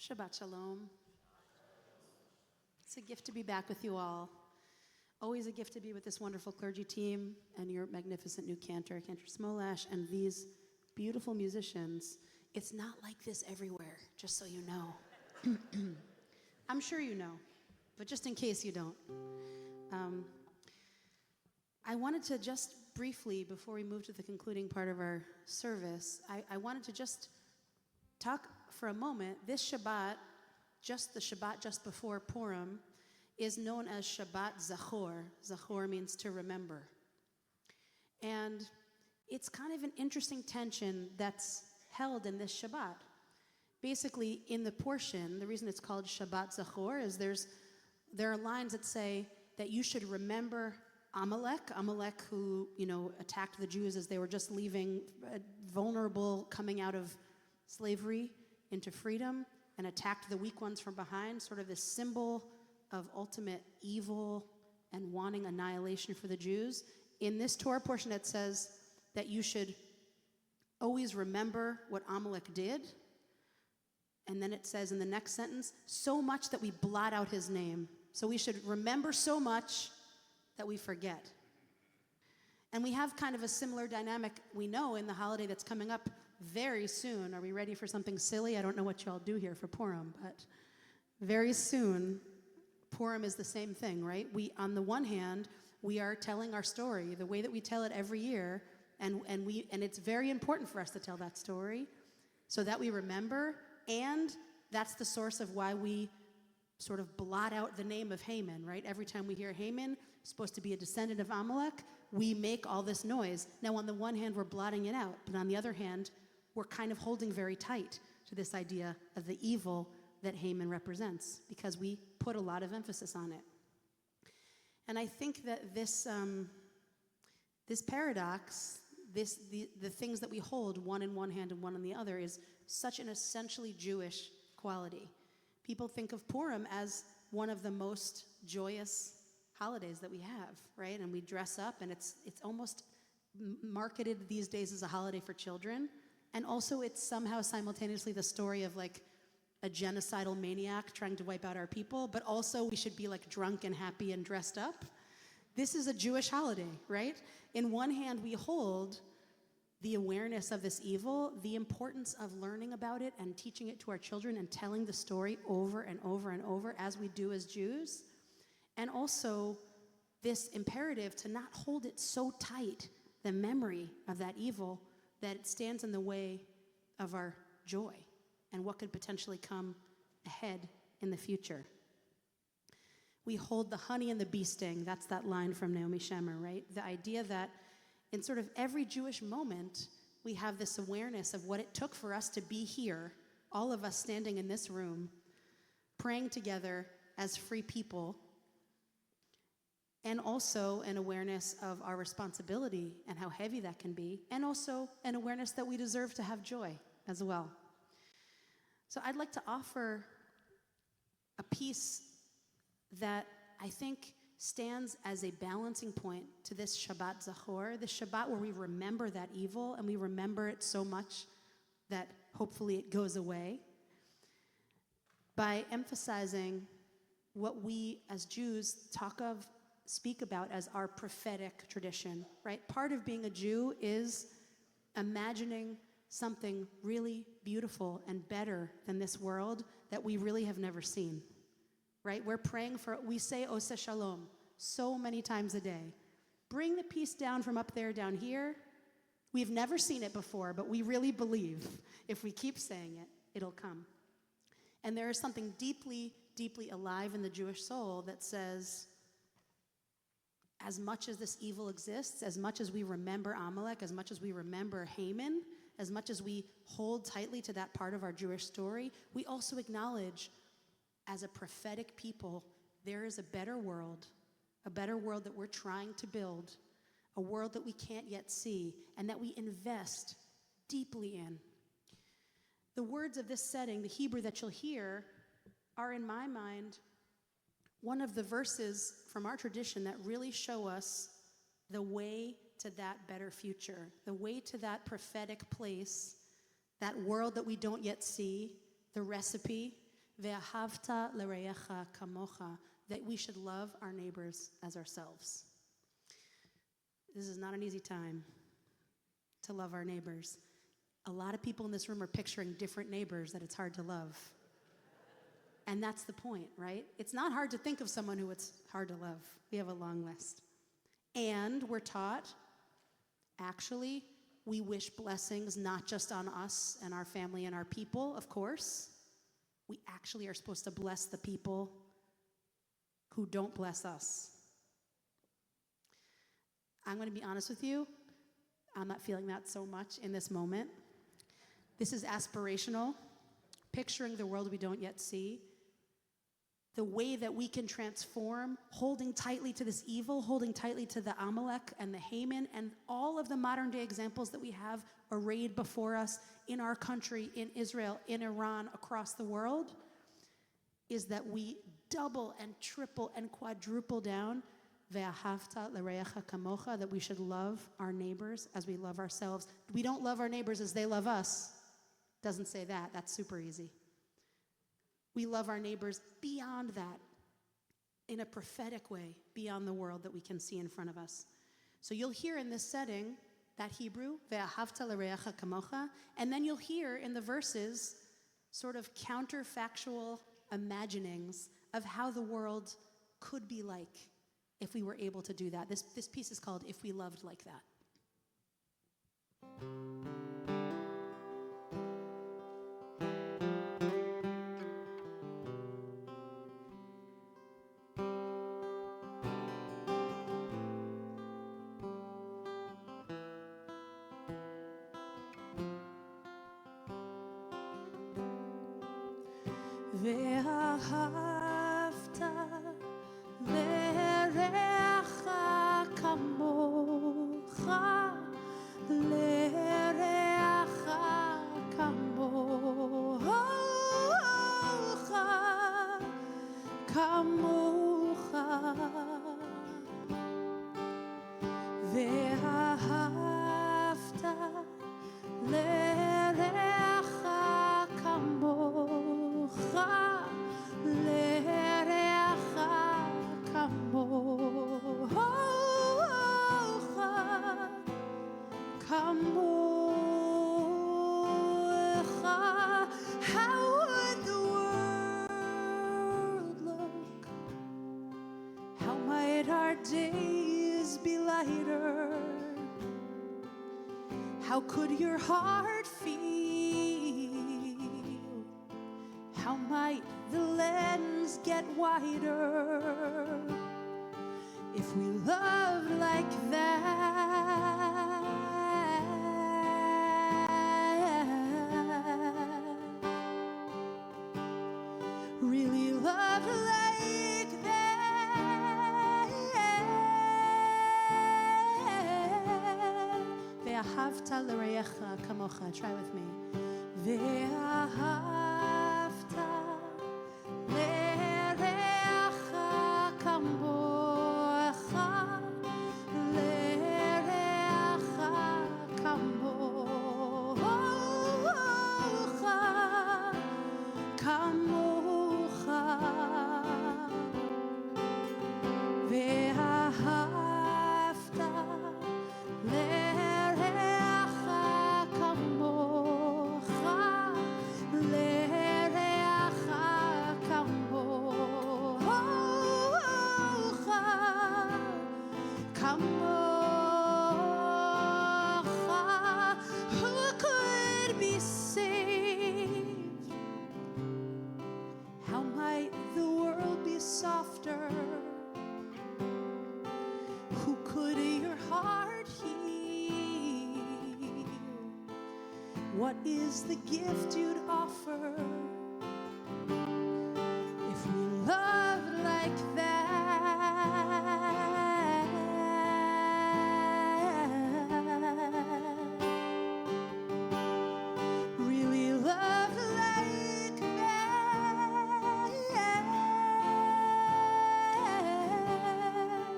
Shabbat Shalom. It's a gift to be back with you all. Always a gift to be with this wonderful clergy team and your magnificent new cantor, Cantor Smolash, and these beautiful musicians. It's not like this everywhere, just so you know. I'm sure you know, but just in case you don't. I wanted to just briefly, before we move to the concluding part of our service, I wanted to just talk for a moment. This Shabbat, just the Shabbat just before Purim, is known as Shabbat Zachor. Zachor means to remember. And it's kind of an interesting tension that's held in this Shabbat. Basically, in the portion, the reason it's called Shabbat Zachor is there are lines that say that you should remember Amalek who, attacked the Jews as they were just leaving, vulnerable, coming out of slavery into freedom, and attacked the weak ones from behind, sort of this symbol of ultimate evil and wanting annihilation for the Jews. In this Torah portion, it says that you should always remember what Amalek did. And then it says in the next sentence, so much that we blot out his name. So we should remember so much that we forget. And we have kind of a similar dynamic, we know, in the holiday that's coming up very soon. Are we ready for something silly? I don't know what y'all do here for Purim, but very soon, Purim is the same thing, right? On the one hand, we are telling our story the way that we tell it every year, and it's very important for us to tell that story so that we remember, and that's the source of why we sort of blot out the name of Haman, right? Every time we hear Haman, supposed to be a descendant of Amalek, we make all this noise. Now, on the one hand, we're blotting it out, but on the other hand, we're kind of holding very tight to this idea of the evil that Haman represents, because we put a lot of emphasis on it. And I think that this paradox, the things that we hold, one in one hand and one in the other, is such an essentially Jewish quality. People think of Purim as one of the most joyous holidays that we have, right? And we dress up, and it's almost marketed these days as a holiday for children. And also it's somehow simultaneously the story of like a genocidal maniac trying to wipe out our people, but also we should be like drunk and happy and dressed up. This is a Jewish holiday, right? In one hand, we hold the awareness of this evil, the importance of learning about it and teaching it to our children and telling the story over and over and over as we do as Jews. And also this imperative to not hold it so tight, the memory of that evil, that it stands in the way of our joy and what could potentially come ahead in the future. We hold the honey and the bee sting. That's that line from Naomi Shemer, right? The idea that in sort of every Jewish moment, we have this awareness of what it took for us to be here, all of us standing in this room, praying together as free people, and also an awareness of our responsibility and how heavy that can be, and also an awareness that we deserve to have joy as well. So I'd like to offer a piece that I think stands as a balancing point to this Shabbat Zachor, the Shabbat where we remember that evil and we remember it so much that hopefully it goes away, by emphasizing what we as Jews speak about as our prophetic tradition, right? Part of being a Jew is imagining something really beautiful and better than this world that we really have never seen, right? We're praying we say Oseh Shalom so many times a day. Bring the peace down from up there down here. We've never seen it before, but we really believe if we keep saying it, it'll come. And there is something deeply, deeply alive in the Jewish soul that says, as much as this evil exists, as much as we remember Amalek, as much as we remember Haman, as much as we hold tightly to that part of our Jewish story, we also acknowledge, as a prophetic people, there is a better world that we're trying to build, a world that we can't yet see, and that we invest deeply in. The words of this setting, the Hebrew that you'll hear, are in my mind one of the verses from our tradition that really show us the way to that better future, the way to that prophetic place, that world that we don't yet see, the recipe Ve'ahavta l'reyecha kamocha, that we should love our neighbors as ourselves. This is not an easy time to love our neighbors. A lot of people in this room are picturing different neighbors that it's hard to love. And that's the point, right? It's not hard to think of someone who it's hard to love. We have a long list. And we're taught, actually, we wish blessings not just on us and our family and our people, of course. We actually are supposed to bless the people who don't bless us. I'm going to be honest with you. I'm not feeling that so much in this moment. This is aspirational, picturing the world we don't yet see. The way that we can transform, holding tightly to this evil, holding tightly to the Amalek and the Haman, and all of the modern day examples that we have arrayed before us in our country, in Israel, in Iran, across the world, is that we double and triple and quadruple down ve'ahavta l'reyecha kamocha, that we should love our neighbors as we love ourselves. We don't love our neighbors as they love us. Doesn't say that. That's super easy. We love our neighbors beyond that, in a prophetic way, beyond the world that we can see in front of us. So you'll hear in this setting that Hebrew, ve'ahavta l'reyecha kamocha, and then you'll hear in the verses sort of counterfactual imaginings of how the world could be like if we were able to do that. This piece is called If We Loved Like That. Ve'ahavta l'reyecha kamocha, l'reyecha kamocha, kamocha. Ve'ahavta l'reyecha kamocha, l'reyecha kamocha, kamocha. How would the world look? How might our days be lighter? How could your heart feel? How might the lens get wider if we loved like that? Really loved like that. Ve'ahavta l'reyecha kamocha. Try with me. Ve'ahavta l'reyecha kamocha, l'reyecha kamocha, kamocha. Ve'ahavta l'reyecha kamocha, l'reyecha kamocha, kamocha. Who could be saved? How might the world be softer? Who could your heart heal? What is the gift you'd offer if we loved like that? Really loved like that.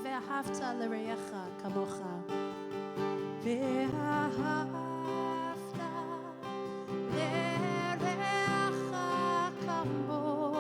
Ve'ahavta l'reyecha kamocha. Ve'ahavta l'reyecha kamocha.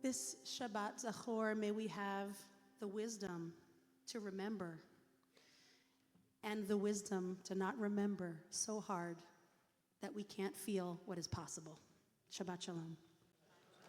This Shabbat Zachor, may we have the wisdom to remember and the wisdom to not remember so hard that we can't feel what is possible. Shabbat Shalom.